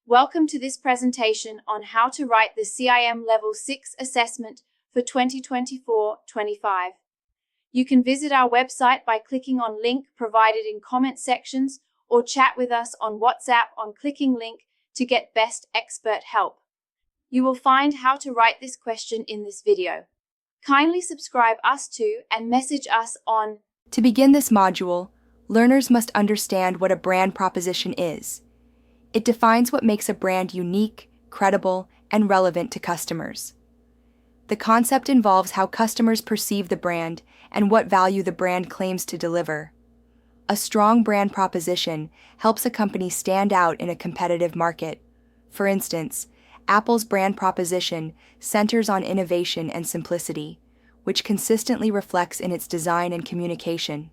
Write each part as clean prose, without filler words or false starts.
Welcome to this presentation on how to write the CIM Level 6 assessment for 2024-25. You can visit our website by clicking on link provided in comment sections or chat with us on WhatsApp on clicking link to get best expert help. You will find how to write this question in this video. Kindly subscribe us to and message us on. To begin this module, learners must understand what a brand proposition is. It defines what makes a brand unique, credible, and relevant to customers. The concept involves how customers perceive the brand and what value the brand claims to deliver. A strong brand proposition helps a company stand out in a competitive market. For instance, Apple's brand proposition centers on innovation and simplicity, which consistently reflects in its design and communication.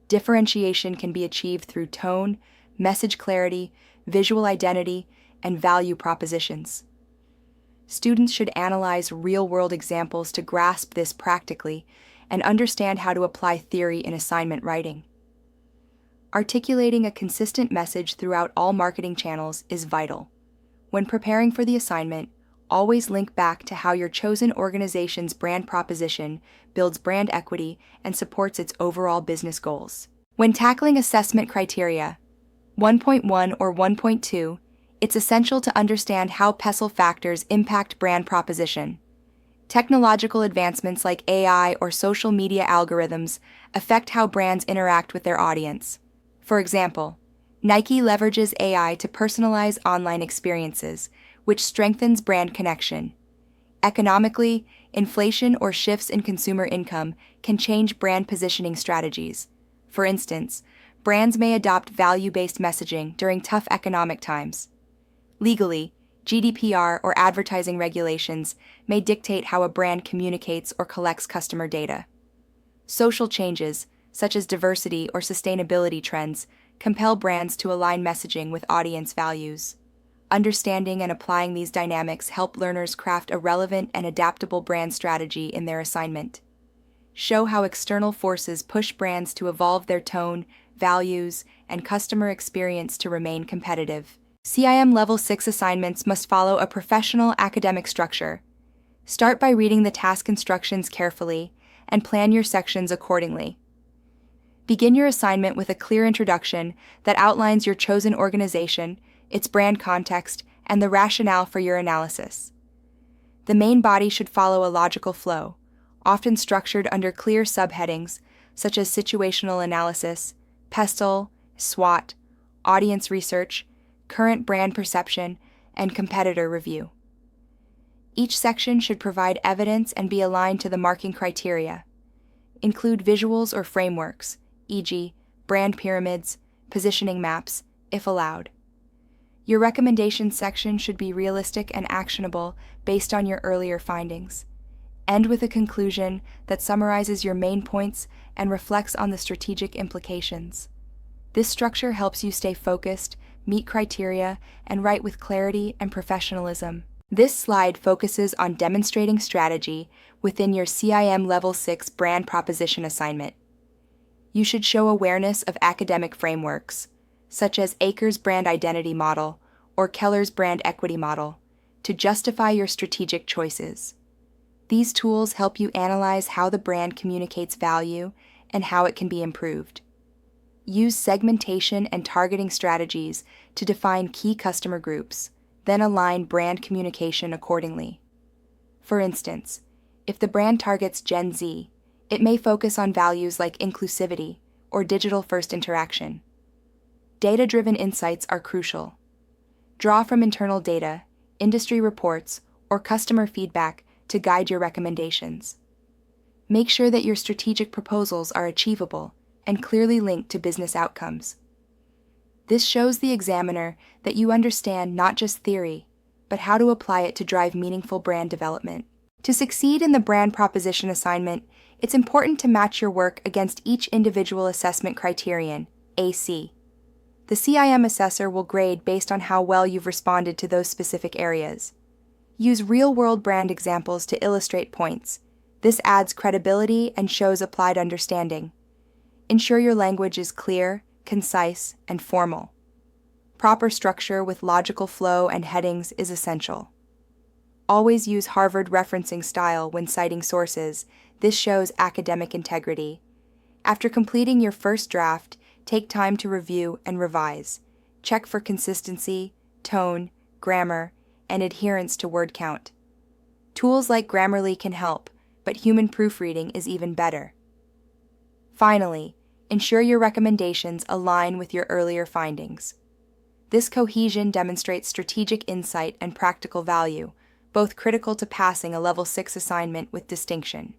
Differentiation can be achieved through tone, message clarity, visual identity, and value propositions. Students should analyze real-world examples to grasp this practically and understand how to apply theory in assignment writing. Articulating a consistent message throughout all marketing channels is vital. When preparing for the assignment, always link back to how your chosen organization's brand proposition builds brand equity and supports its overall business goals. When tackling assessment criteria, 1.1 or 1.2, it's essential to understand how PESTLE factors impact brand proposition. Technological advancements like AI or social media algorithms affect how brands interact with their audience. For example, Nike leverages AI to personalize online experiences, which strengthens brand connection. Economically, inflation or shifts in consumer income can change brand positioning strategies. For instance, brands may adopt value-based messaging during tough economic times. Legally, GDPR or advertising regulations may dictate how a brand communicates or collects customer data. Social changes, such as diversity or sustainability trends, compel brands to align messaging with audience values. Understanding and applying these dynamics help learners craft a relevant and adaptable brand strategy in their assignment. Show how external forces push brands to evolve their tone, values, and customer experience to remain competitive. CIM Level 6 assignments must follow a professional academic structure. Start by reading the task instructions carefully and plan your sections accordingly. Begin your assignment with a clear introduction that outlines your chosen organization, its brand context, and the rationale for your analysis. The main body should follow a logical flow, often structured under clear subheadings such as situational analysis, PESTLE, SWOT, audience research, current brand perception, and competitor review. Each section should provide evidence and be aligned to the marking criteria. Include visuals or frameworks, e.g., brand pyramids, positioning maps, if allowed. Your recommendation section should be realistic and actionable based on your earlier findings. End with a conclusion that summarizes your main points and reflects on the strategic implications. This structure helps you stay focused, meet criteria, and write with clarity and professionalism. This slide focuses on demonstrating strategy within your CIM Level 6 brand proposition assignment. You should show awareness of academic frameworks, such as Acres' brand identity model or Keller's brand equity model, to justify your strategic choices. These tools help you analyze how the brand communicates value and how it can be improved. Use segmentation and targeting strategies to define key customer groups, then align brand communication accordingly. For instance, if the brand targets Gen Z, it may focus on values like inclusivity or digital-first interaction. Data-driven insights are crucial. Draw from internal data, industry reports, or customer feedback to guide your recommendations. Make sure that your strategic proposals are achievable and clearly linked to business outcomes. This shows the examiner that you understand not just theory, but how to apply it to drive meaningful brand development. To succeed in the brand proposition assignment, it's important to match your work against each individual assessment criterion, AC. The CIM assessor will grade based on how well you've responded to those specific areas. Use real-world brand examples to illustrate points. This adds credibility and shows applied understanding. Ensure your language is clear, concise, and formal. Proper structure with logical flow and headings is essential. Always use Harvard referencing style when citing sources. This shows academic integrity. After completing your first draft, take time to review and revise. Check for consistency, tone, grammar, and adherence to word count. Tools like Grammarly can help, but human proofreading is even better. Finally, ensure your recommendations align with your earlier findings. This cohesion demonstrates strategic insight and practical value, both critical to passing a Level 6 assignment with distinction.